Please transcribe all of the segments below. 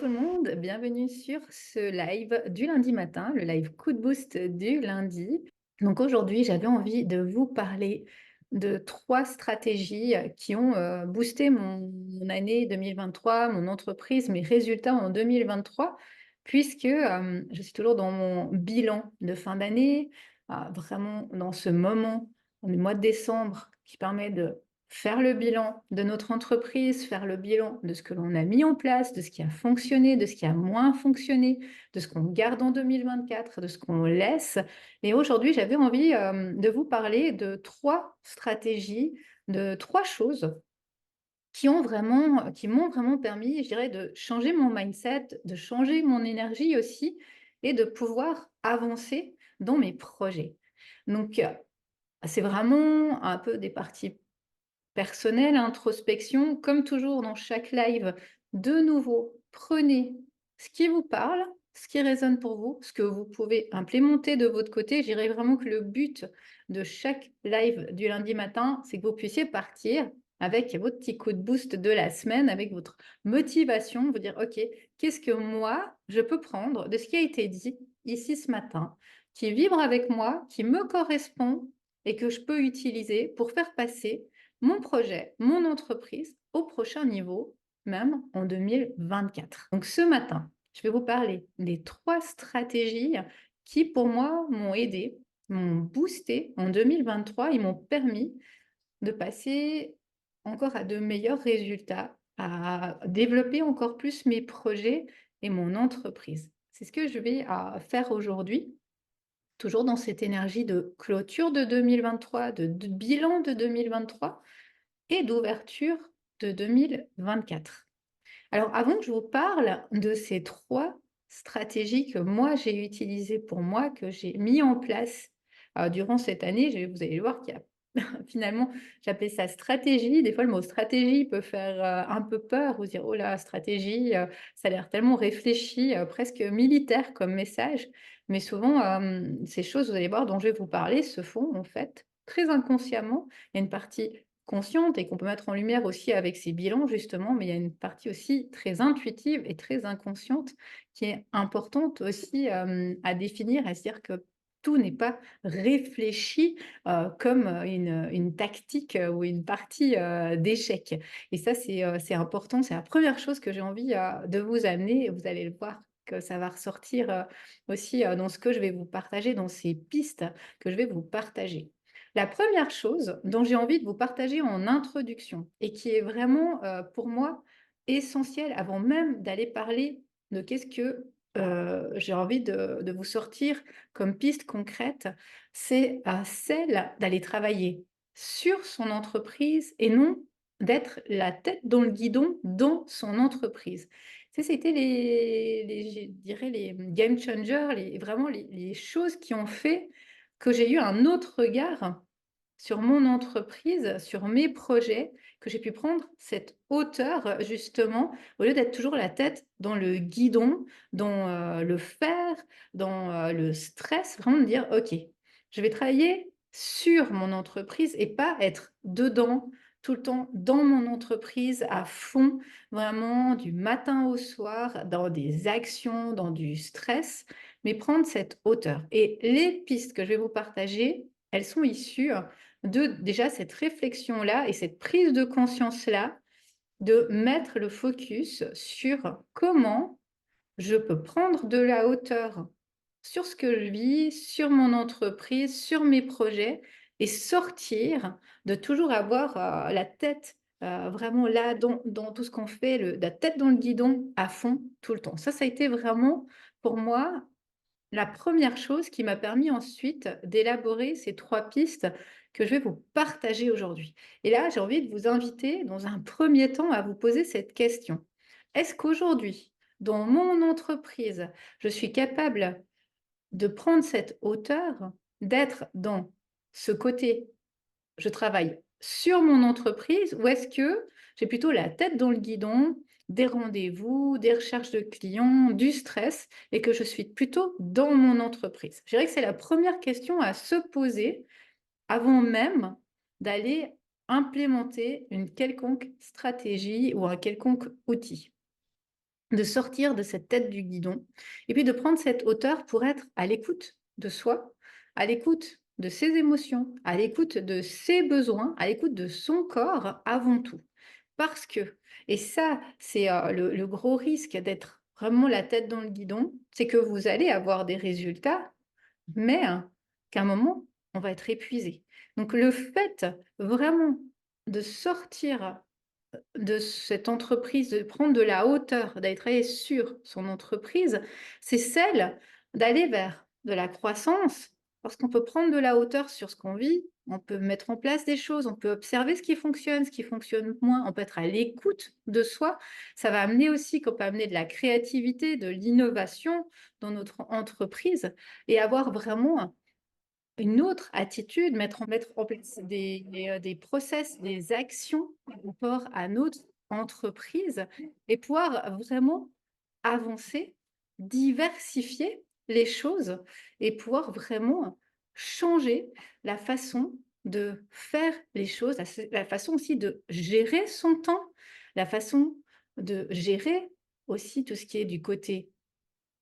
tout le monde, bienvenue sur ce live du lundi matin, le live coup de boost du lundi. Donc aujourd'hui, j'avais envie de vous parler de 3 stratégies qui ont boosté mon année 2023, mon entreprise, mes résultats en 2023, puisque je suis toujours dans mon bilan de fin d'année, vraiment dans ce moment, le mois de décembre, qui permet de faire le bilan de notre entreprise, faire le bilan de ce que l'on a mis en place, de ce qui a fonctionné, de ce qui a moins fonctionné, de ce qu'on garde en 2024, de ce qu'on laisse. Et aujourd'hui, j'avais envie de vous parler de 3 stratégies, de 3 choses qui m'ont vraiment permis, je dirais, de changer mon mindset, de changer mon énergie aussi et de pouvoir avancer dans mes projets. Donc, c'est vraiment un peu des parties personnel, introspection, comme toujours dans chaque live, de nouveau, prenez ce qui vous parle, ce qui résonne pour vous, ce que vous pouvez implémenter de votre côté. Je dirais vraiment que le but de chaque live du lundi matin, c'est que vous puissiez partir avec votre petit coup de boost de la semaine, avec votre motivation, vous dire, OK, qu'est-ce que moi, je peux prendre de ce qui a été dit ici ce matin, qui vibre avec moi, qui me correspond et que je peux utiliser pour faire passer mon projet, mon entreprise au prochain niveau, même en 2024. Donc ce matin, je vais vous parler des 3 stratégies qui, pour moi, m'ont aidé, m'ont boosté en 2023 et m'ont permis de passer encore à de meilleurs résultats, à développer encore plus mes projets et mon entreprise. C'est ce que je vais faire aujourd'hui, toujours dans cette énergie de clôture de 2023, de bilan de 2023 et d'ouverture de 2024. Alors, avant que je vous parle de ces 3 stratégies que moi j'ai utilisées pour moi, que j'ai mis en place durant cette année, vous allez voir qu'il y a finalement, j'appelais ça stratégie. Des fois, le mot stratégie peut faire un peu peur ou se dire, oh là, stratégie, ça a l'air tellement réfléchi, presque militaire comme message. Mais souvent, ces choses, vous allez voir, dont je vais vous parler, se font en fait très inconsciemment. Il y a une partie consciente et qu'on peut mettre en lumière aussi avec ces bilans justement, mais il y a une partie aussi très intuitive et très inconsciente qui est importante aussi à définir, à se dire que tout n'est pas réfléchi comme une tactique ou une partie d'échec. Et ça, c'est important. C'est la première chose que j'ai envie de vous amener. Et vous allez le voir que ça va ressortir aussi dans ce que je vais vous partager, dans ces pistes que je vais vous partager. La première chose dont j'ai envie de vous partager en introduction et qui est vraiment pour moi essentielle avant même d'aller parler de qu'est-ce que j'ai envie de vous sortir comme piste concrète, c'est celle d'aller travailler sur son entreprise et non d'être la tête dans le guidon dans son entreprise. C'était je dirais les game changers, vraiment les choses qui ont fait que j'ai eu un autre regard sur mon entreprise, sur mes projets, que j'ai pu prendre cette hauteur justement, au lieu d'être toujours la tête dans le guidon, dans le faire, dans le stress, vraiment de dire, OK, je vais travailler sur mon entreprise et pas être dedans, tout le temps dans mon entreprise, à fond, vraiment du matin au soir, dans des actions, dans du stress, mais prendre cette hauteur. Et les pistes que je vais vous partager, elles sont issues de déjà cette réflexion-là et cette prise de conscience-là, de mettre le focus sur comment je peux prendre de la hauteur sur ce que je vis, sur mon entreprise, sur mes projets et sortir de toujours avoir la tête vraiment là dans tout ce qu'on fait, la tête dans le guidon à fond tout le temps. Ça a été vraiment pour moi la première chose qui m'a permis ensuite d'élaborer ces 3 pistes que je vais vous partager aujourd'hui. Et là, j'ai envie de vous inviter dans un premier temps à vous poser cette question. Est-ce qu'aujourd'hui, dans mon entreprise, je suis capable de prendre cette hauteur, d'être dans ce côté je travaille sur mon entreprise ou est-ce que j'ai plutôt la tête dans le guidon, des rendez-vous, des recherches de clients, du stress et que je suis plutôt dans mon entreprise? Je dirais que c'est la première question à se poser avant même d'aller implémenter une quelconque stratégie ou un quelconque outil. de sortir de cette tête du guidon et puis de prendre cette hauteur pour être à l'écoute de soi, à l'écoute de ses émotions, à l'écoute de ses besoins, à l'écoute de son corps avant tout. Parce que, et ça, c'est le gros risque d'être vraiment la tête dans le guidon, c'est que vous allez avoir des résultats, mais qu'à un moment, on va être épuisé. Donc le fait vraiment de sortir de cette entreprise, de prendre de la hauteur, d'aller travailler sur son entreprise, c'est celle d'aller vers de la croissance, parce qu'on peut prendre de la hauteur sur ce qu'on vit, on peut mettre en place des choses, on peut observer ce qui fonctionne moins, on peut être à l'écoute de soi. Ça va amener aussi qu'on peut amener de la créativité, de l'innovation dans notre entreprise et avoir vraiment une autre attitude, mettre en place des process, des actions par rapport à notre entreprise et pouvoir vraiment avancer, diversifier les choses et pouvoir vraiment changer la façon de faire les choses, la façon aussi de gérer son temps, la façon de gérer aussi tout ce qui est du côté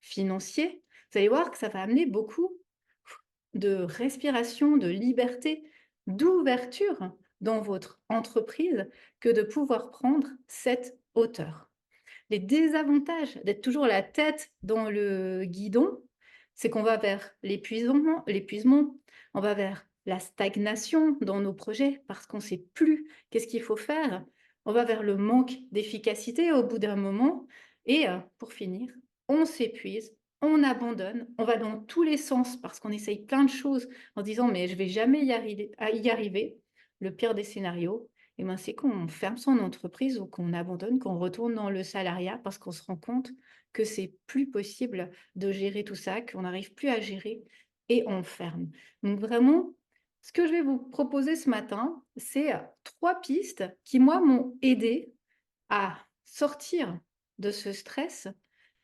financier. Vous allez voir que ça va amener beaucoup de respiration, de liberté, d'ouverture dans votre entreprise que de pouvoir prendre cette hauteur. Les désavantages d'être toujours la tête dans le guidon, c'est qu'on va vers l'épuisement, on va vers la stagnation dans nos projets parce qu'on ne sait plus qu'est-ce qu'il faut faire. On va vers le manque d'efficacité au bout d'un moment et pour finir, on s'épuise, on abandonne, on va dans tous les sens parce qu'on essaye plein de choses en disant mais je vais jamais y arriver. Le pire des scénarios, eh ben, c'est qu'on ferme son entreprise ou qu'on abandonne, qu'on retourne dans le salariat parce qu'on se rend compte que c'est plus possible de gérer tout ça, qu'on n'arrive plus à gérer et on ferme. Donc vraiment, ce que je vais vous proposer ce matin, c'est 3 pistes qui, moi, m'ont aidé à sortir de ce stress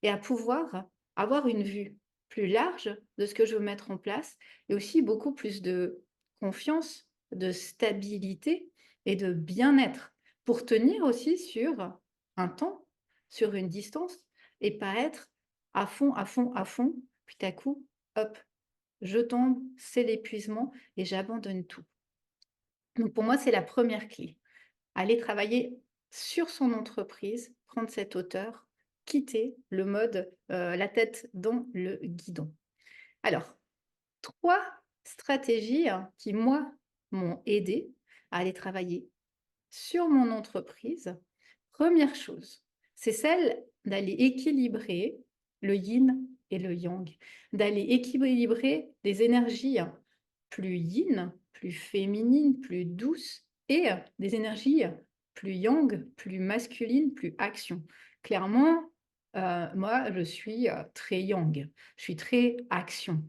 et à pouvoir avoir une vue plus large de ce que je veux mettre en place et aussi beaucoup plus de confiance, de stabilité et de bien-être pour tenir aussi sur un temps, sur une distance et pas être à fond, à fond, à fond, puis à coup, hop, je tombe, c'est l'épuisement et j'abandonne tout. Donc pour moi, c'est la première clé. Aller travailler sur son entreprise, prendre cette hauteur, quitter le mode, la tête dans le guidon. Alors, 3 stratégies, hein, qui moi m'ont aidé à aller travailler sur mon entreprise. Première chose, c'est celle d'aller équilibrer le yin et le yang, d'aller équilibrer les énergies plus yin, plus féminines, plus douces et des énergies plus yang, plus masculines, plus action. Clairement, moi, je suis très yang, je suis très action.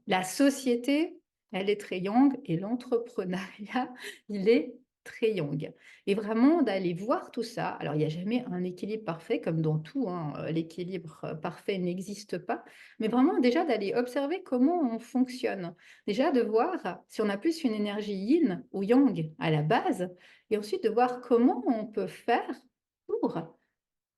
La société, elle est très yang et l'entrepreneuriat, il est très yang. Et vraiment d'aller voir tout ça. Alors, il n'y a jamais un équilibre parfait, comme dans tout, hein, l'équilibre parfait n'existe pas. Mais vraiment, déjà, d'aller observer comment on fonctionne. Déjà, de voir si on a plus une énergie yin ou yang à la base. Et ensuite, de voir comment on peut faire pour,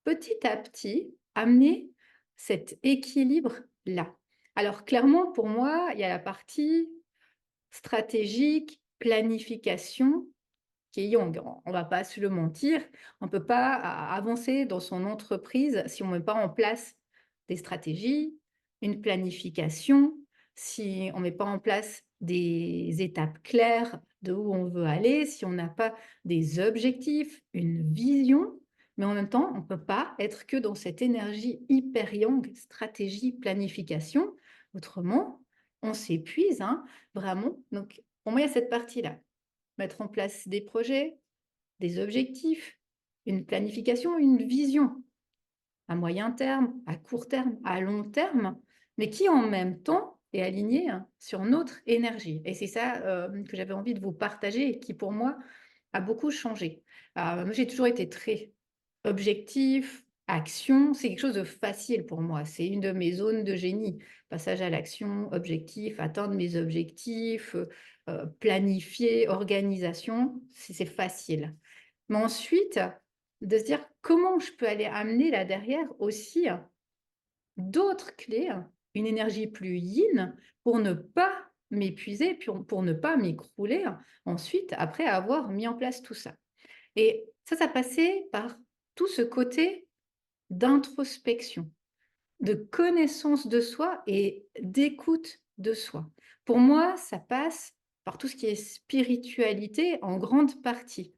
petit à petit, amener cet équilibre-là. Alors, clairement, pour moi, il y a la partie stratégique, planification qui est yang. On va pas se le mentir, on peut pas avancer dans son entreprise si on met pas en place des stratégies, une planification, si on met pas en place des étapes claires de où on veut aller, si on n'a pas des objectifs, une vision. Mais en même temps, on peut pas être que dans cette énergie hyper yang, stratégie, planification. Autrement, on s'épuise, hein, vraiment. Donc, pour moi, il y a cette partie-là. Mettre en place des projets, des objectifs, une planification, une vision à moyen terme, à court terme, à long terme, mais qui en même temps est alignée sur notre énergie. Et c'est ça que j'avais envie de vous partager et qui pour moi a beaucoup changé. Moi, j'ai toujours été très objectif, action, c'est quelque chose de facile pour moi. C'est une de mes zones de génie. Passage à l'action, objectif, atteindre mes objectifs, planifier, organisation, c'est facile. Mais ensuite, de se dire: «Comment je peux aller amener là derrière aussi d'autres clés, une énergie plus yin pour ne pas m'épuiser, puis pour ne pas m'écrouler ensuite après avoir mis en place tout ça». Et ça passait par tout ce côté d'introspection, de connaissance de soi et d'écoute de soi. Pour moi, ça passe par tout ce qui est spiritualité en grande partie.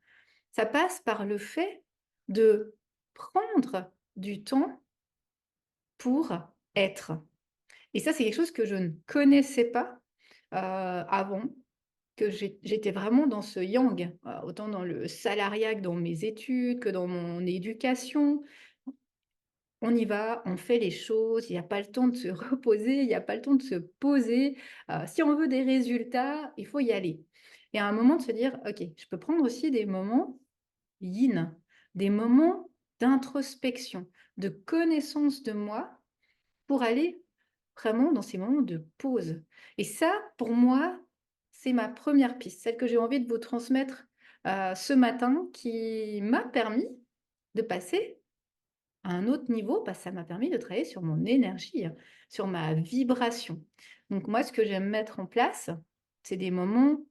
Ça passe par le fait de prendre du temps pour être. Et ça, c'est quelque chose que je ne connaissais pas, avant, que j'étais vraiment dans ce yang, autant dans le salariat que dans mes études, que dans mon éducation. On y va, on fait les choses, il y a pas le temps de se reposer, il y a pas le temps de se poser. Si on veut des résultats, il faut y aller. Et à un moment de se dire: «OK, je peux prendre aussi des moments yin, des moments d'introspection, de connaissance de moi pour aller vraiment dans ces moments de pause». Et ça, pour moi, c'est ma première piste, celle que j'ai envie de vous transmettre, ce matin, qui m'a permis de passer à un autre niveau, bah, ça m'a permis de travailler sur mon énergie, sur ma vibration. Donc moi, ce que j'aime mettre en place, c'est des moments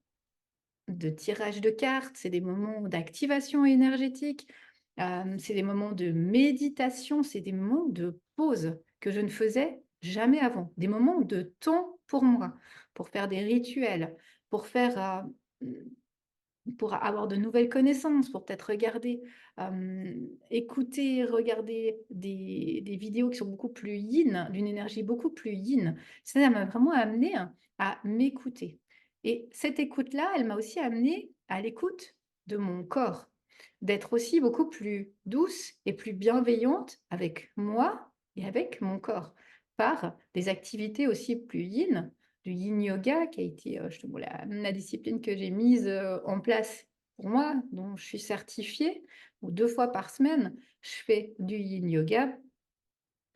de tirage de cartes, c'est des moments d'activation énergétique, c'est des moments de méditation, c'est des moments de pause que je ne faisais jamais avant. Des moments de temps pour moi, pour faire des rituels, pour faire, pour avoir de nouvelles connaissances, pour peut-être regarder, écouter, regarder des vidéos qui sont beaucoup plus yin, d'une énergie beaucoup plus yin. Ça m'a vraiment amené à m'écouter. Et cette écoute-là, elle m'a aussi amenée à l'écoute de mon corps, d'être aussi beaucoup plus douce et plus bienveillante avec moi et avec mon corps, par des activités aussi plus yin, du yin yoga qui a été, justement la discipline que j'ai mise, en place pour moi, dont je suis certifiée, où 2 fois par semaine, je fais du yin yoga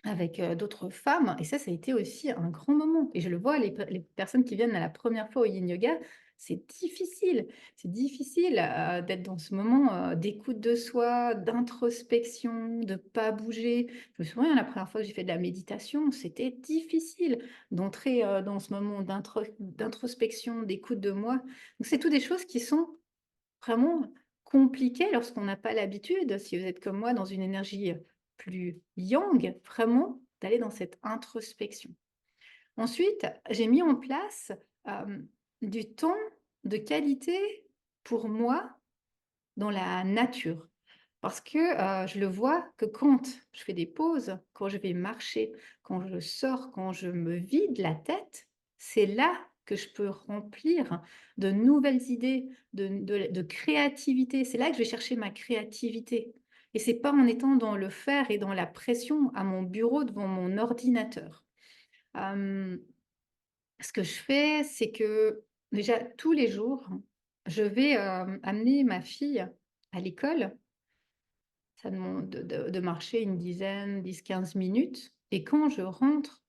avec, d'autres femmes. Et ça a été aussi un grand moment et je le vois, les personnes qui viennent à la première fois au yin yoga, c'est difficile. C'est difficile, d'être dans ce moment, d'écoute de soi, d'introspection, de pas bouger. Je me souviens la première fois que j'ai fait de la méditation, c'était difficile d'entrer, dans ce moment d'introspection, d'écoute de moi. Donc c'est toutes des choses qui sont vraiment compliqué lorsqu'on n'a pas l'habitude, si vous êtes comme moi dans une énergie, plus yang, vraiment d'aller dans cette introspection. Ensuite, j'ai mis en place, du temps de qualité pour moi dans la nature. Parce que, je le vois que quand je fais des pauses, quand je vais marcher, quand je sors, quand je me vide la tête, c'est là que je peux remplir de nouvelles idées, de créativité. C'est là que je vais chercher ma créativité et c'est pas en étant dans le faire et dans la pression à mon bureau devant mon ordinateur. Hem, Ce que je fais, c'est que déjà tous les jours, je vais, amener ma fille à l'école. Ça demande de marcher une dizaine, 10, 15 minutes et quand je rentre,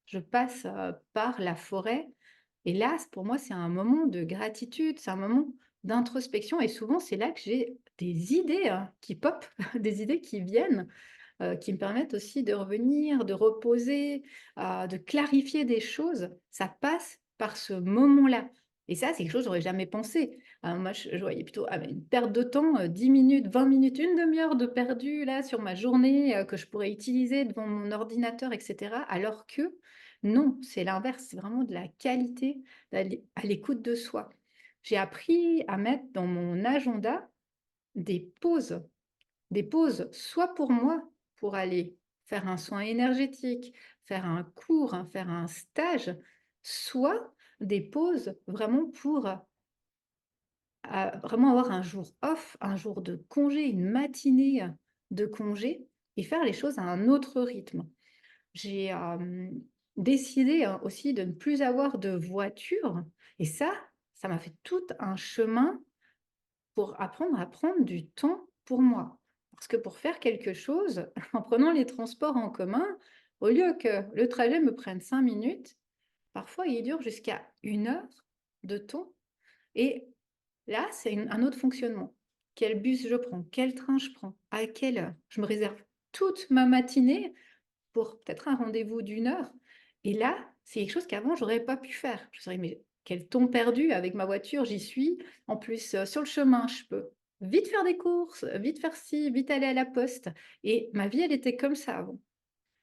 je passe, par la forêt et là, c pour moi, c'est un moment de gratitude, c'est un moment d'introspection et souvent, c'est là que j'ai des idées, qui pop, des idées qui viennent, qui me permettent aussi de revenir, de reposer, de clarifier des choses. Ça passe par ce moment-là et ça, c'est quelque chose que j'aurais jamais pensé. Moi, je voyais plutôt, ah beh, une perte de temps, 10 minutes, 20 minutes, une demi heure de perdu là sur ma journée, que je pourrais utiliser devant mon ordinateur et cetera. Alors que non, c'est l'inverse, c'est vraiment de la qualité, d'aller à l'écoute de soi. J'ai appris à mettre dans mon agenda des pauses soit pour moi, pour aller faire un soin énergétique, faire un cours, hein, faire un stage, soit des pauses vraiment pour, vraiment avoir un jour off, un jour de congé, une matinée, de congé et faire les choses à un autre rythme. J'ai, décidé, aussi de ne plus avoir de voiture et ça m'a fait tout un chemin pour apprendre à prendre du temps pour moi. Parce que pour faire quelque chose, en prenant les transports en commun, au lieu que le trajet me prenne 5 minutes, parfois il dure jusqu'à 1 heure de temps et là, c'est un autre fonctionnement. quel bus je prends, quel train je prends, à quelle heure. Je me réserve toute ma matinée pour peut-être un rendez-vous d'1 heure et là, c'est quelque chose qu'avant j'aurais pas pu faire. Je me serais dit: «Mais quel temps perdu avec ma voiture, j'y suis. En plus, sur le chemin, je peux vite faire des courses, vite faire ci, vite aller à la poste» et ma vie, elle était comme ça avant.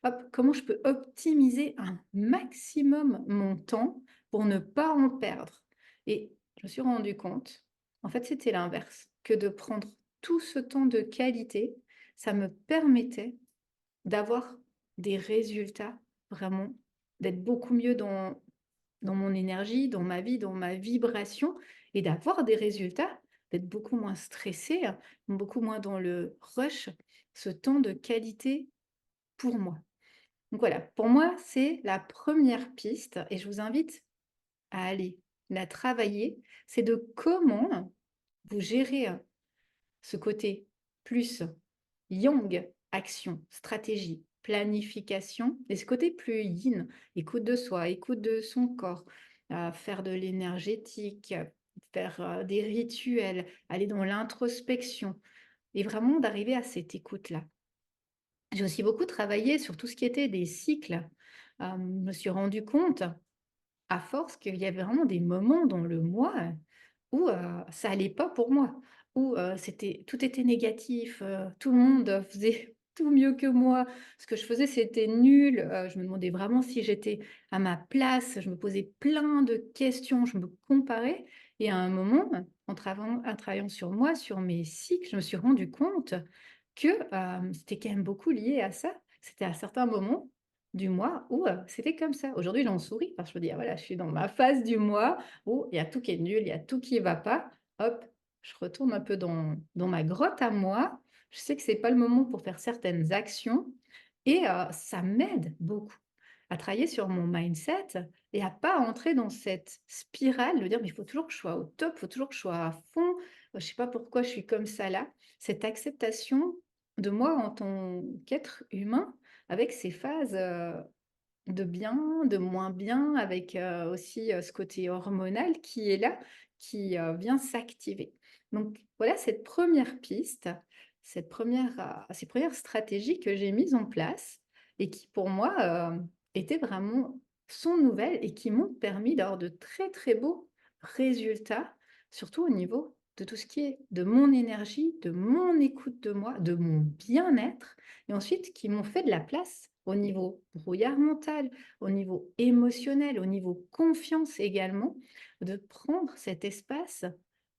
Hop, comment je peux optimiser un maximum mon temps pour ne pas en perdre? Et je me suis rendu compte, en fait, c'était l'inverse, que de prendre tout ce temps de qualité, ça me permettait d'avoir des résultats vraiment, d'être beaucoup mieux dans mon énergie, dans ma vie, dans ma vibration et d'avoir des résultats, d'être beaucoup moins stressée, beaucoup moins dans le rush, ce temps de qualité pour moi. Donc voilà, pour moi, c'est la première piste et je vous invite à aller la travailler. C'est de comment vous gérez ce côté plus yang, action, stratégie, planification, et ce côté plus yin, écoute de soi, écoute de son corps, faire de l'énergétique, faire des rituels, aller dans l'introspection et vraiment d'arriver à cette écoute-là. J'ai aussi beaucoup travaillé sur tout ce qui était des cycles. Je me suis rendu compte, à force, qu'il y avait vraiment des moments dans le mois où, ça allait pas pour moi, où, tout était négatif, tout le monde faisait tout mieux que moi. Ce que je faisais, c'était nul, je me demandais vraiment si j'étais à ma place, je me posais plein de questions, je me comparais et à un moment, en travaillant sur moi, sur mes cycles, je me suis rendu compte que, c'était quand même beaucoup lié à ça. C'était à certains moments du mois où, c'était comme ça. Aujourd'hui, j'en souris parce que je me dis: «Ah voilà, je suis dans ma phase du mois où il y a tout qui est nul, il y a tout qui va pas». Hop, je retourne un peu dans ma grotte à moi. Je sais que c'est pas le moment pour faire certaines actions et ça m'aide beaucoup à travailler sur mon mindset et à pas entrer dans cette spirale de dire: «Mais il faut toujours que je sois au top, il faut toujours que je sois à fond, je sais pas pourquoi je suis comme ça là». Cette acceptation de moi en tant qu'être humain avec ces phases, de bien, de moins bien, avec, aussi, ce côté hormonal qui est là, qui, vient s'activer. Donc voilà cette première piste, ces premières stratégies que j'ai mises en place et qui pour moi, étaient vraiment sont nouvelles et qui m'ont permis d'avoir de très, très beaux résultats, surtout au niveau de tout ce qui est de mon énergie, de mon écoute de moi, de mon bien-être et ensuite qui m'ont fait de la place au niveau brouillard mental, au niveau émotionnel, au niveau confiance également, de prendre cet espace,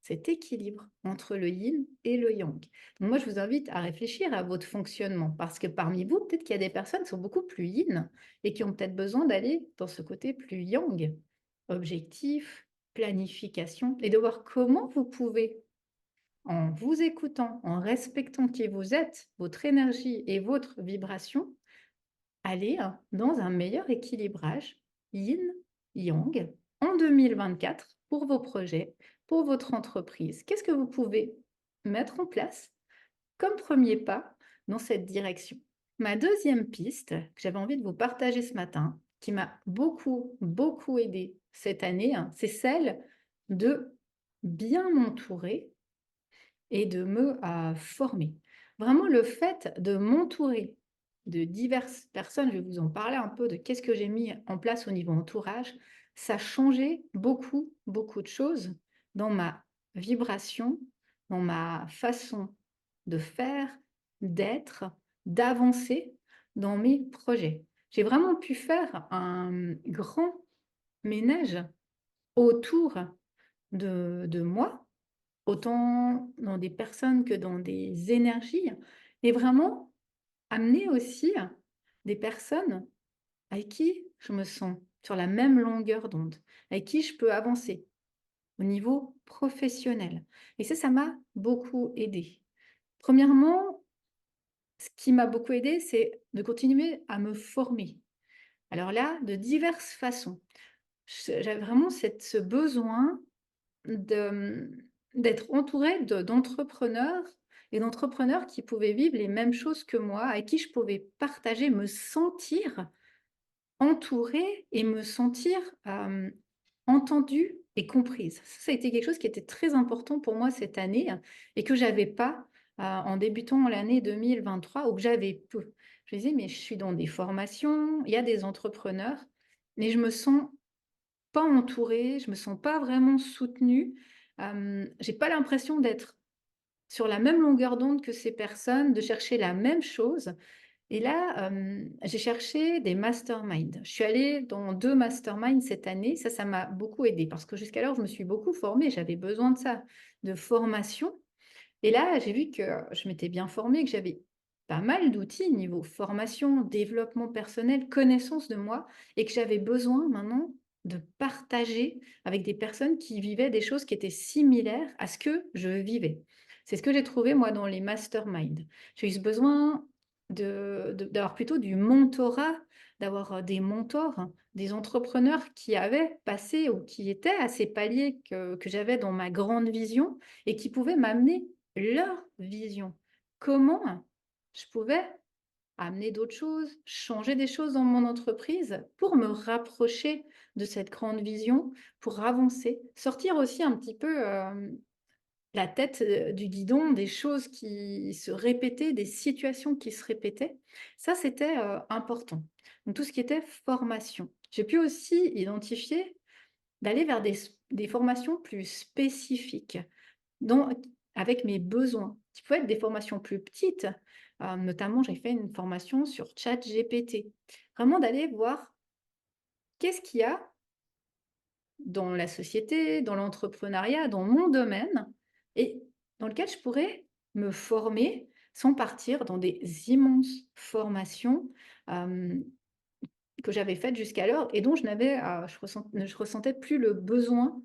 cet équilibre entre le yin et le yang. Donc moi, je vous invite à réfléchir à votre fonctionnement parce que parmi vous, peut-être qu'il y a des personnes qui sont beaucoup plus yin et qui ont peut-être besoin d'aller dans ce côté plus yang, objectif, planification et de voir comment vous pouvez en vous écoutant, en respectant qui vous êtes, votre énergie et votre vibration, aller dans un meilleur équilibrage yin-yang en 2024 pour vos projets, pour votre entreprise. Qu'est-ce que vous pouvez mettre en place comme premier pas dans cette direction? Ma deuxième piste que j'avais envie de vous partager ce matin, qui m'a beaucoup, beaucoup aidé cette année, c'est celle de bien m'entourer et de me, former. Vraiment le fait de m'entourer de diverses personnes, je vais vous en parler un peu de qu'est-ce que j'ai mis en place au niveau entourage, ça a changé beaucoup, beaucoup de choses dans ma vibration, dans ma façon de faire, d'être, d'avancer dans mes projets. J'ai vraiment pu faire un grand ménage autour de moi, autant dans des personnes que dans des énergies et vraiment amener aussi des personnes avec qui je me sens sur la même longueur d'onde, avec qui je peux avancer au niveau professionnel et ça m'a beaucoup aidé. Premièrement, ce qui m'a beaucoup aidé, c'est de continuer à me former. Alors là, de diverses façons. J'avais vraiment ce besoin de, d'être entourée d'entrepreneurs et d'entrepreneurs qui pouvaient vivre les mêmes choses que moi, avec qui je pouvais partager, me sentir entourée et me sentir, entendue et comprise. Ça a été quelque chose qui était très important pour moi cette année et que j'avais pas, en débutant l'année 2023 ou que j'avais peu. Je me disais: «Mais je suis dans des formations, il y a des entrepreneurs, mais je me sens pas entourée, je me sens pas vraiment soutenue». J'ai pas l'impression d'être sur la même longueur d'onde que ces personnes, de chercher la même chose. Et là, j'ai cherché des masterminds. Je suis allée dans 2 masterminds cette année. Ça m'a beaucoup aidée parce que jusqu'alors, je me suis beaucoup formée. J'avais besoin de ça, de formation. Et là, j'ai vu que je m'étais bien formée, que j'avais pas mal d'outils niveau formation, développement personnel, connaissance de moi et que j'avais besoin maintenant de partager avec des personnes qui vivaient des choses qui étaient similaires à ce que je vivais. C'est ce que j'ai trouvé moi dans les masterminds. J'ai eu ce besoin d'avoir plutôt du mentorat, d'avoir, des mentors, hein, des entrepreneurs qui avaient passé ou qui étaient à ces paliers que j'avais dans ma grande vision et qui pouvaient m'amener leur vision. Comment je pouvais amener d'autres choses, changer des choses dans mon entreprise pour me rapprocher de cette grande vision, pour avancer, sortir aussi un petit peu, la tête, du guidon, des choses qui se répétaient, des situations qui se répétaient. Ça, c'était, important. Donc tout ce qui était formation. J'ai pu aussi identifier d'aller vers des formations plus spécifiques. Donc avec mes besoins, qui peuvent être des formations plus petites, notamment j'ai fait une formation sur ChatGPT. Vraiment d'aller voir qu'est-ce qu'il y a dans la société, dans l'entrepreneuriat, dans mon domaine et dans lequel je pourrais me former sans partir dans des immenses formations, hem, que j'avais faites jusqu'alors et dont je n'avais, je ressentais plus le besoin,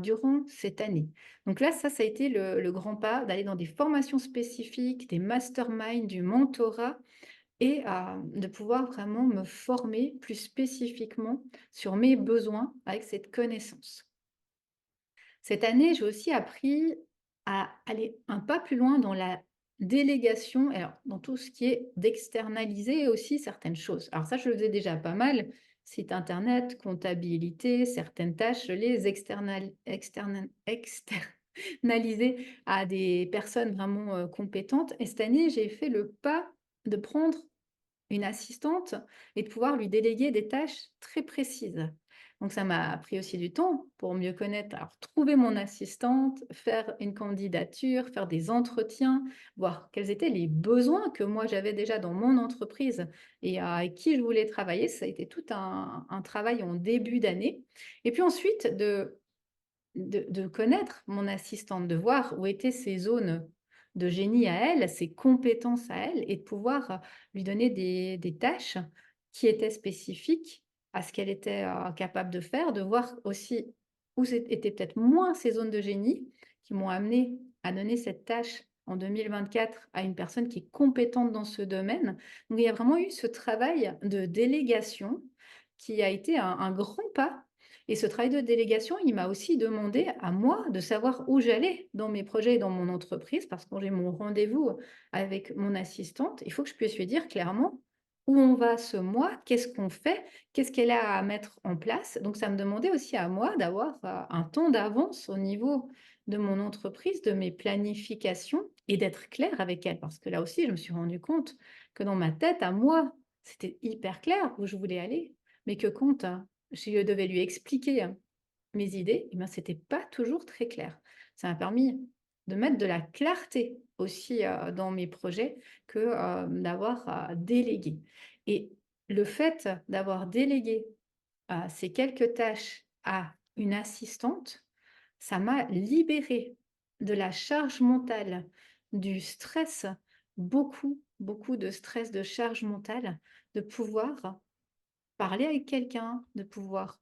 durant cette année. Donc là, ça a été le grand pas d'aller dans des formations spécifiques, des masterminds, du mentorat et de pouvoir vraiment me former plus spécifiquement sur mes besoins avec cette connaissance. Cette année, j'ai aussi appris à aller un pas plus loin dans la délégation, alors dans tout ce qui est d'externaliser aussi certaines choses. Alors ça, je le faisais déjà pas mal, site internet, comptabilité, certaines tâches, je les externaliser à des personnes vraiment compétentes. Et cette année, j'ai fait le pas de prendre une assistante et de pouvoir lui déléguer des tâches très précises. Donc ça m'a pris aussi du temps pour mieux connaître, alors trouver mon assistante, faire une candidature, faire des entretiens, voir quels étaient les besoins que moi j'avais déjà dans mon entreprise et avec qui je voulais travailler. Ça a été tout un travail en début d'année. Et puis ensuite de connaître mon assistante, de voir où étaient ses zones de génie à elle, ses compétences à elle et de pouvoir, lui donner des tâches qui étaient spécifiques à ce qu'elle était, capable de faire, de voir aussi où étaient peut-être moins ses zones de génie qui m'ont amené à donner cette tâche en 2024 à une personne qui est compétente dans ce domaine. Donc il y a vraiment eu ce travail de délégation qui a été un grand pas et ce travail de délégation, il m'a aussi demandé à moi de savoir où j'allais dans mes projets et dans mon entreprise, parce que quand j'ai mon rendez-vous avec mon assistante, il faut que je puisse lui dire clairement où on va ce mois, qu'est-ce qu'on fait, qu'est-ce qu'elle a à mettre en place. Donc ça me demandait aussi à moi d'avoir un temps d'avance au niveau de mon entreprise, de mes planifications et d'être claire avec elle. Parce que là aussi, je me suis rendu compte que dans ma tête, à moi, c'était hyper clair où je voulais aller, mais que quand je devais lui expliquer mes idées, et ben, c'était pas toujours très clair. Ça m'a permis de mettre de la clarté aussi, dans mes projets que, d'avoir à déléguer et le fait d'avoir délégué, ces quelques tâches à une assistante, ça m'a libérée de la charge mentale, du stress, beaucoup, beaucoup de stress, de charge mentale, de pouvoir parler avec quelqu'un, de pouvoir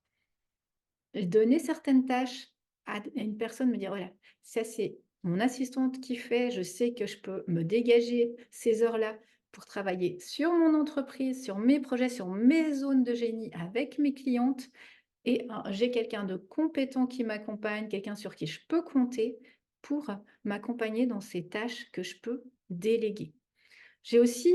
donner certaines tâches à une personne, me dire: «Voilà, ça c'est mon assistante qui fait, je sais que je peux me dégager ces heures-là pour travailler sur mon entreprise, sur mes projets, sur mes zones de génie avec mes clientes et j'ai quelqu'un de compétent qui m'accompagne, quelqu'un sur qui je peux compter pour m'accompagner dans ces tâches que je peux déléguer». J'ai aussi,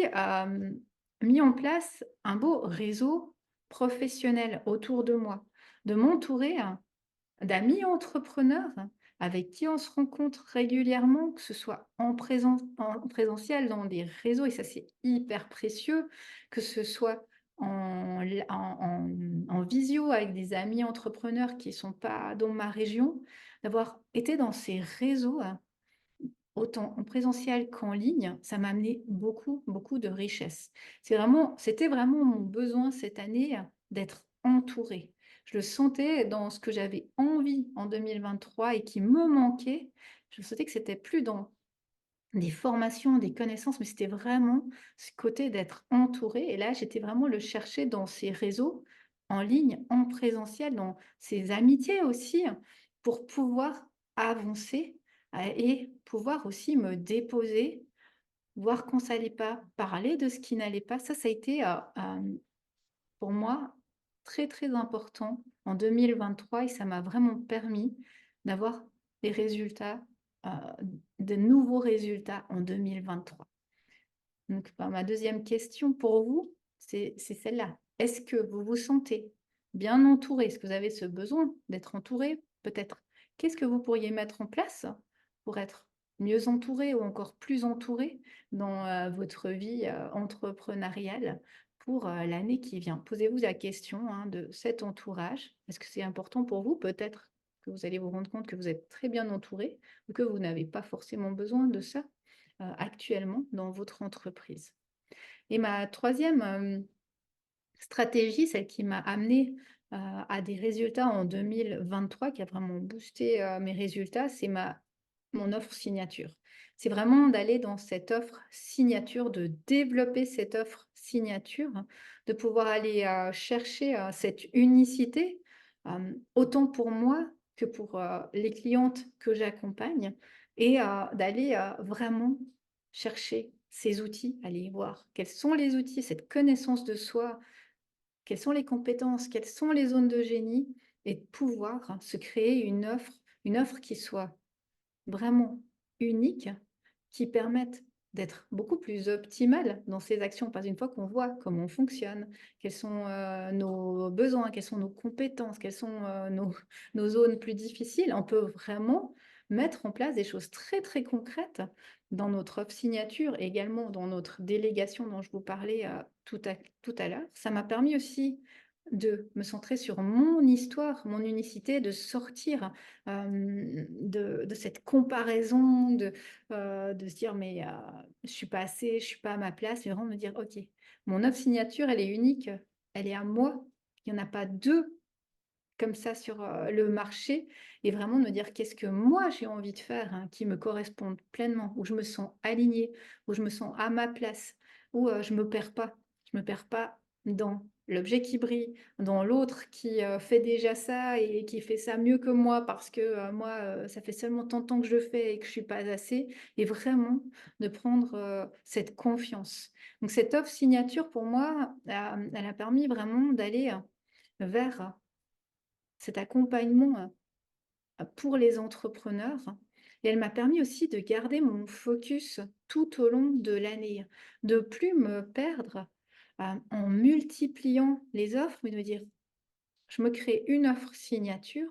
mis en place un beau réseau professionnel autour de moi, de m'entourer, hein. d'amis entrepreneurs avec qui on se rencontre régulièrement, que ce soit en présentiel, dans des réseaux, et ça c'est hyper précieux, que ce soit en visio avec des amis entrepreneurs qui ne sont pas dans ma région, d'avoir été dans ces réseaux, autant en présentiel qu'en ligne, ça m'a amené beaucoup, beaucoup de richesse. C'était vraiment mon besoin cette année, d'être entourée. Je le sentais dans ce que j'avais envie en 2023 et qui me manquait. Je sentais que c'était plus dans des formations, des connaissances, mais c'était vraiment ce côté d'être entourée, et là, j'étais vraiment le chercher dans ces réseaux, en ligne, en présentiel, dans ces amitiés aussi, pour pouvoir avancer, et pouvoir aussi me déposer, voir quand ça allait pas, parler de ce qui n'allait pas. Ça a été, pour moi, très, très important en 2023, et ça m'a vraiment permis d'avoir des résultats, heu, de nouveaux résultats en 2023. Donc, bah, ma deuxième question pour vous, c'est celle-là. Est-ce que vous vous sentez bien entouré? Est-ce que vous avez ce besoin d'être entouré? Peut-être, qu'est-ce que vous pourriez mettre en place pour être mieux entouré ou encore plus entouré dans, votre vie, entrepreneuriale pour, l'année qui vient? Posez-vous la question, hein, de cet entourage. Est-ce que c'est important pour vous? Peut-être que vous allez vous rendre compte que vous êtes très bien entouré ou que vous n'avez pas forcément besoin de ça actuellement dans votre entreprise. Et ma troisième stratégie, celle qui m'a amenée à des résultats en 2023, qui a vraiment boosté mes résultats, c'est mon offre signature. C'est vraiment d'aller dans cette offre signature, de développer cette offre signature, de pouvoir aller chercher cette unicité, autant pour moi que pour les clientes que j'accompagne, et d'aller vraiment chercher ces outils, aller voir quels sont les outils, cette connaissance de soi, quelles sont les compétences, quelles sont les zones de génie, et de pouvoir se créer une offre qui soit vraiment unique, qui permettent d'être beaucoup plus optimales dans ses actions. Parce qu'une fois qu'on voit comment on fonctionne, quels sont, nos besoins, quelles sont nos compétences, quelles sont, nos zones plus difficiles, on peut vraiment mettre en place des choses très, très concrètes dans notre offre signature et également dans notre délégation dont je vous parlais, tout à l'heure. Ça m'a permis aussi de me centrer sur mon histoire, mon unicité, de sortir de cette comparaison, de se dire: «Mais, je suis pas assez, je suis pas à ma place», mais vraiment me dire: «OK, mon œuvre signature, elle est unique, elle est à moi, il y en a pas 2 comme ça sur, le marché», et vraiment de me dire: «Qu'est-ce que moi j'ai envie de faire, hein, qui me corresponde pleinement, où je me sens alignée, où je me sens à ma place, où, je me perds pas». Je me perds pas dans l'objet qui brille, dans l'autre qui, fait déjà ça et qui fait ça mieux que moi parce que, moi, ça fait seulement tant de temps que je le fais et que je suis pas assez, et vraiment de prendre, cette confiance. Donc cette offre signature pour moi, elle a permis vraiment d'aller, vers cet accompagnement, pour les entrepreneurs, et elle m'a permis aussi de garder mon focus tout au long de l'année, de plus me perdre, en multipliant les offres, mais de me dire: «Je me crée une offre signature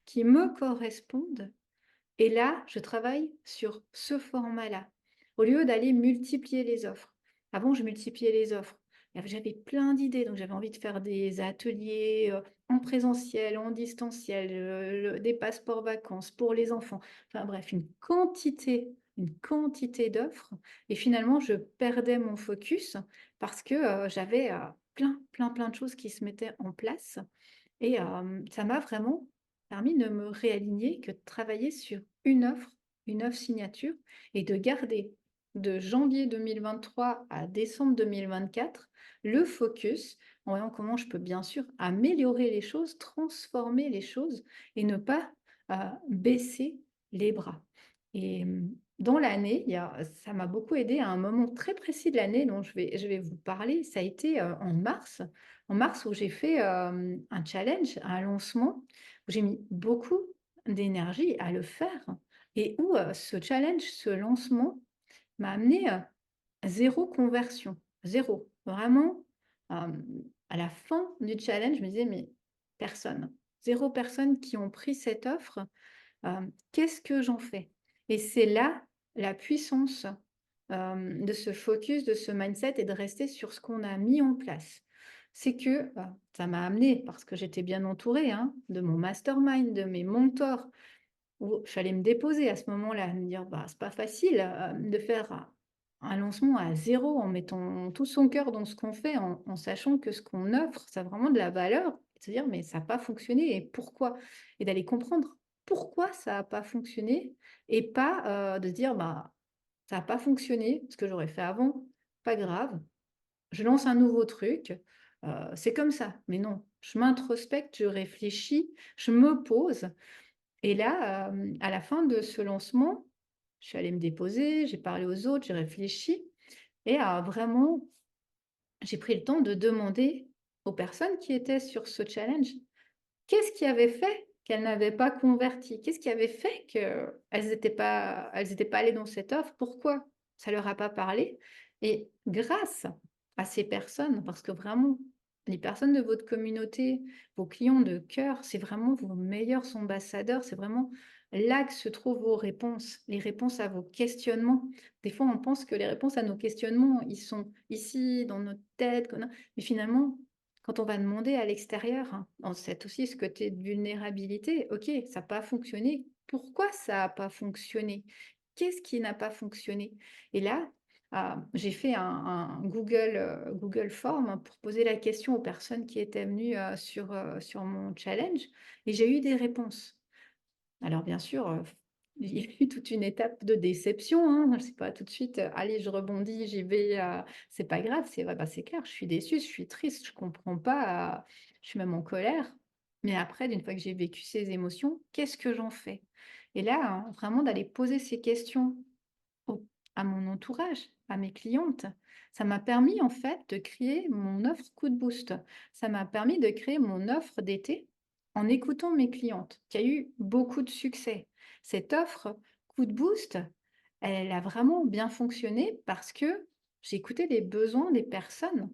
qui me corresponde, et là, je travaille sur ce format-là, au lieu d'aller multiplier les offres. Avant, je multipliais les offres. J'avais plein d'idées, donc j'avais envie de faire des ateliers en présentiel, en distanciel, des passeports vacances pour les enfants. Enfin bref, une quantité d'offres. Et finalement, je perdais mon focus parce que j'avais plein de choses qui se mettaient en place. Et ça m'a vraiment permis de me réaligner, que de travailler sur une offre signature, et de garder de janvier 2023 à décembre 2024 le focus en voyant comment je peux bien sûr améliorer les choses, transformer les choses, et ne pas, baisser les bras. Et dans l'année, ça m'a beaucoup aidé à un moment très précis de l'année dont je vais vous parler. Ça a été, en mars où j'ai fait, un challenge, un lancement, où j'ai mis beaucoup d'énergie à le faire, et où, ce challenge, ce lancement m'a amené, 0 conversion, zéro. Vraiment, à la fin du challenge, je me disais: «Mais personne». 0 personnes qui ont pris cette offre. Qu'est-ce que j'en fais? Et c'est là la puissance, de ce focus, de ce mindset et de rester sur ce qu'on a mis en place. C'est que, ça m'a amené parce que j'étais bien entourée, hein, de mon mastermind, de mes mentors, où j'allais me déposer à ce moment-là, me dire: «Bah, c'est pas facile, de faire un lancement à zéro en mettant tout son cœur dans ce qu'on fait, en sachant que ce qu'on offre, ça a vraiment de la valeur». De se dire: «Mais ça a pas fonctionné et pourquoi?» Et d'aller comprendre pourquoi ça a pas fonctionné et pas, de se dire: «Bah, ça a pas fonctionné, ce que j'aurais fait avant, pas grave, je lance un nouveau truc, c'est comme ça». Mais non, je m'introspecte, je réfléchis, je me pose et là, à la fin de ce lancement, je suis allée me déposer, j'ai parlé aux autres, j'ai réfléchi et vraiment, j'ai pris le temps de demander aux personnes qui étaient sur ce challenge, qu'est-ce qui avait fait qu'elles n'avaient pas converti? Qu'est-ce qui avait fait qu'elles étaient pas allées dans cette offre? Pourquoi ça leur a pas parlé? Et grâce à ces personnes, parce que vraiment, les personnes de votre communauté, vos clients de cœur, c'est vraiment vos meilleurs ambassadeurs, c'est vraiment là que se trouvent vos réponses, les réponses à vos questionnements. Des fois, on pense que les réponses à nos questionnements, ils sont ici, dans notre tête, qu'on a mais finalement, quand on va demander à l'extérieur, hein, dans cette aussi ce côté de vulnérabilité, OK, ça a pas fonctionné. Pourquoi ça a pas fonctionné? Qu'est-ce qui n'a pas fonctionné? Et là, j'ai fait un Google Form pour poser la question aux personnes qui étaient venues, sur mon challenge et j'ai eu des réponses. Alors bien sûr, il y a eu toute une étape de déception, hein. C'est pas tout de suite, «Allez, je rebondis, j'y vais, c'est pas grave». C'est vrai, bah, c'est clair, je suis déçue, je suis triste, je comprends pas, je suis même en colère. Mais après, d'une fois que j'ai vécu ces émotions, qu'est-ce que j'en fais? Et là, hein, vraiment d'aller poser ces questions au à mon entourage, à mes clientes. Ça m'a permis en fait de créer mon offre coup de boost. Ça m'a permis de créer mon offre d'été en écoutant mes clientes, qui a eu beaucoup de succès. Cette offre coup de boost, elle a vraiment bien fonctionné parce que j'ai écouté les besoins des personnes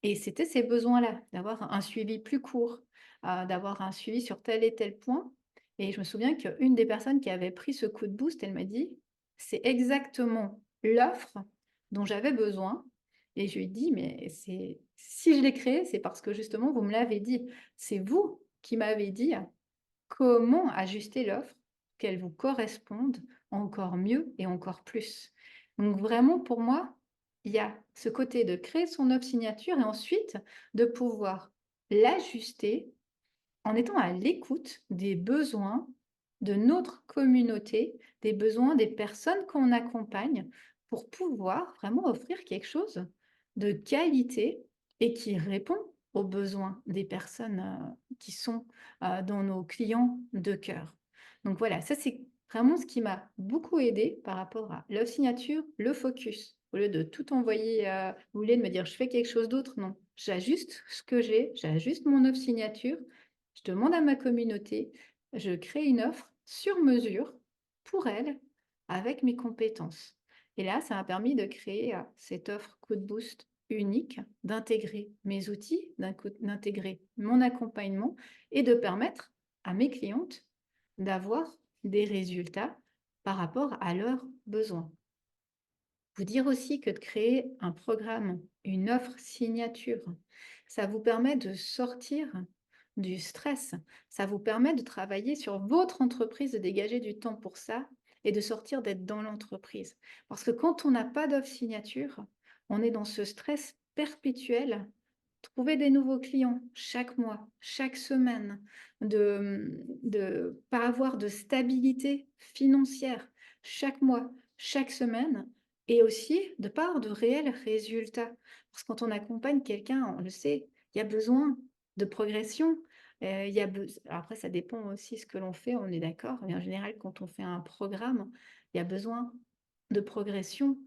et c'était ces besoins-là, d'avoir un suivi plus court, d'avoir un suivi sur tel et tel point. Et je me souviens qu'une des personnes qui avait pris ce coup de boost, elle m'a dit: «C'est exactement l'offre dont j'avais besoin» et je lui ai dit: «Mais c'est si je l'ai créée, c'est parce que justement vous me l'avez dit. C'est vous qui m'avez dit comment ajuster l'offre, qu'elle vous corresponde encore mieux et encore plus». Donc vraiment pour moi, il y a ce côté de créer son offre signature et ensuite de pouvoir l'ajuster en étant à l'écoute des besoins de notre communauté, des besoins des personnes qu'on accompagne, pour pouvoir vraiment offrir quelque chose de qualité et qui répond aux besoins des personnes, qui sont, dans nos clients de cœur. Donc voilà, ça c'est vraiment ce qui m'a beaucoup aidé par rapport à l'offre signature, le focus. Au lieu de tout envoyer, au lieu de me dire: «Je fais quelque chose d'autre», non, j'ajuste ce que j'ai, j'ajuste mon offre signature, je demande à ma communauté, je crée une offre sur mesure pour elle, avec mes compétences. Et là, ça m'a permis de créer cette offre coup de boost unique, d'intégrer mes outils, d'intégrer mon accompagnement et de permettre à mes clientes d'avoir des résultats par rapport à leurs besoins. Vous dire aussi que de créer un programme, une offre signature, ça vous permet de sortir du stress. Ça vous permet de travailler sur votre entreprise, de dégager du temps pour ça et de sortir d'être dans l'entreprise. Parce que quand on n'a pas d'offre signature, on est dans ce stress perpétuel. Trouver des nouveaux clients chaque mois, chaque semaine, de pas avoir de stabilité financière chaque mois, chaque semaine et aussi de pas avoir de réels résultats. Parce que quand on accompagne quelqu'un, on le sait, il y a besoin de progression, il y a beso alors après ça dépend aussi ce que l'on fait, on est d'accord, mais en général quand on fait un programme, il y a besoin de progression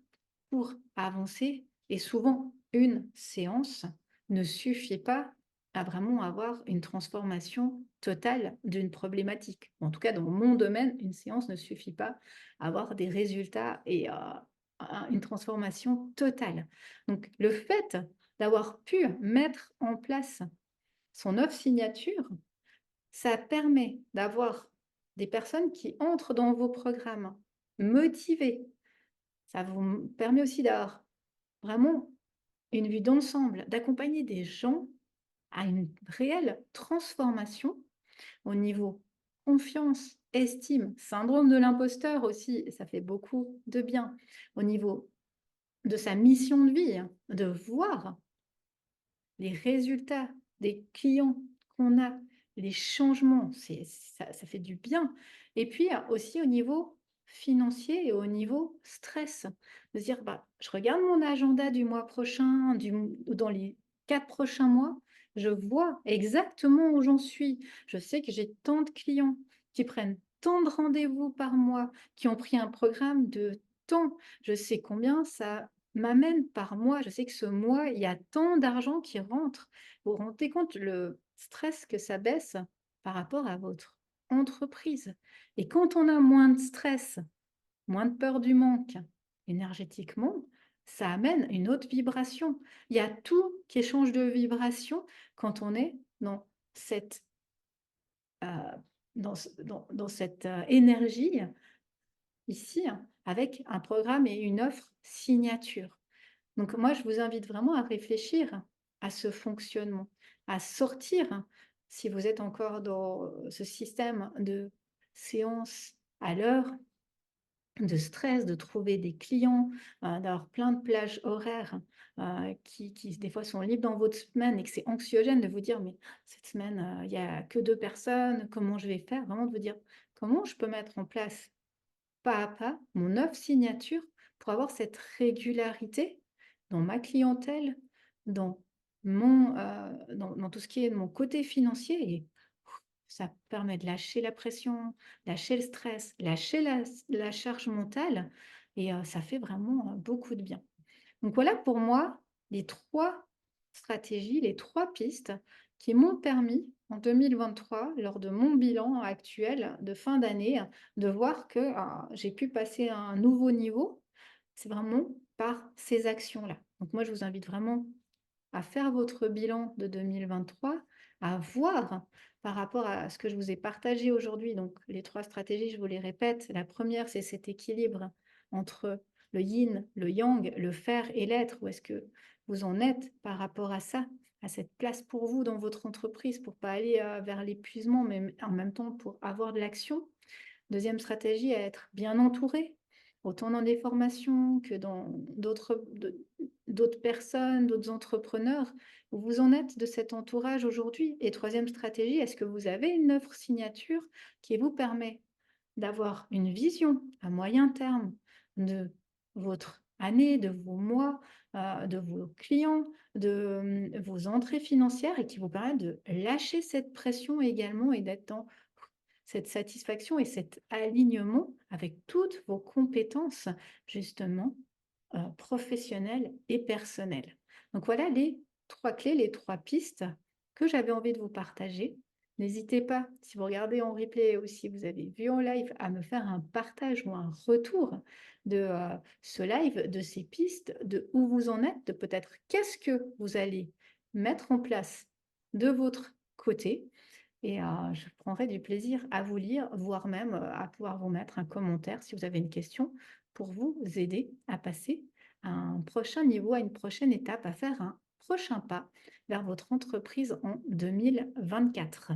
pour avancer et souvent une séance ne suffit pas à vraiment avoir une transformation totale d'une problématique. En tout cas, dans mon domaine, une séance ne suffit pas à avoir des résultats et une transformation totale. Donc, le fait d'avoir pu mettre en place son offre signature, Ça permet d'avoir des personnes qui entrent dans vos programmes motivées. Ça vous permet aussi d'avoir vraiment une vue d'ensemble, d'accompagner des gens à une réelle transformation au niveau confiance, estime, syndrome de l'imposteur aussi, ça fait beaucoup de bien. Au niveau de sa mission de vie, hein, de voir les résultats des clients qu'on a, les changements, ça fait du bien. Et puis aussi au niveau financier et au niveau stress, de se dire bah, je regarde mon agenda du mois prochain, ou dans les 4 prochains mois, je vois exactement où j'en suis. Je sais que j'ai tant de clients qui prennent tant de rendez-vous par mois, qui ont pris un programme de temps. Je sais combien ça m'amène par mois. Je sais que ce mois, il y a tant d'argent qui rentre. Vous vous rendez compte le stress que ça baisse par rapport à votre entreprise. Et quand on a moins de stress, moins de peur du manque énergétiquement, ça amène une autre vibration. Il y a tout qui change de vibration quand on est dans cette, dans cette énergie ici, hein, avec un programme et une offre signature. Donc moi, je vous invite vraiment à réfléchir à ce fonctionnement, à sortir, si vous êtes encore dans ce système de séance à l'heure, de stress, de trouver des clients, d'avoir plein de plages horaires qui, des fois, sont libres dans votre semaine et que c'est anxiogène de vous dire, mais cette semaine, il n'y a que 2 personnes, comment je vais faire? Vraiment de vous dire, comment je peux mettre en place pas à pas mon offre signature pour avoir cette régularité dans ma clientèle, dans dans tout ce qui est de mon côté financier et ça permet de lâcher la pression, lâcher le stress, lâcher la charge mentale et ça fait vraiment, beaucoup de bien. Donc voilà pour moi les 3 stratégies, les 3 pistes qui m'ont permis en 2023, lors de mon bilan actuel de fin d'année, de voir que, j'ai pu passer à un nouveau niveau. C'est vraiment par ces actions-là. Donc moi, je vous invite vraiment à faire votre bilan de 2023, à voir par rapport à ce que je vous ai partagé aujourd'hui. Donc, les 3 stratégies, je vous les répète. La première, c'est cet équilibre entre le yin, le yang, le faire et l'être. Où est-ce que vous en êtes par rapport à ça, à cette place pour vous dans votre entreprise, pour pas aller vers l'épuisement, mais en même temps pour avoir de l'action. Deuxième stratégie, à être bien entouré, autant dans des formations que dans d'autres personnes, d'autres entrepreneurs. Où vous en êtes de cet entourage aujourd'hui? Et troisième stratégie, est-ce que vous avez une offre signature qui vous permet d'avoir une vision à moyen terme de votre année, de vos mois, de vos clients, de vos entrées financières et qui vous permet de lâcher cette pression également et d'être dans cette satisfaction et cet alignement avec toutes vos compétences, justement, professionnelles et personnelles. Donc voilà les 3 clés, les 3 pistes que j'avais envie de vous partager. N'hésitez pas, si vous regardez en replay ou si vous avez vu en live, à me faire un partage ou un retour de ce live, de ces pistes, de où vous en êtes, de peut-être qu'est-ce que vous allez mettre en place de votre côté et je prendrai du plaisir à vous lire, voire même, à pouvoir vous mettre un commentaire si vous avez une question pour vous aider à passer à un prochain niveau, à une prochaine étape, à faire un prochain pas vers votre entreprise en 2024.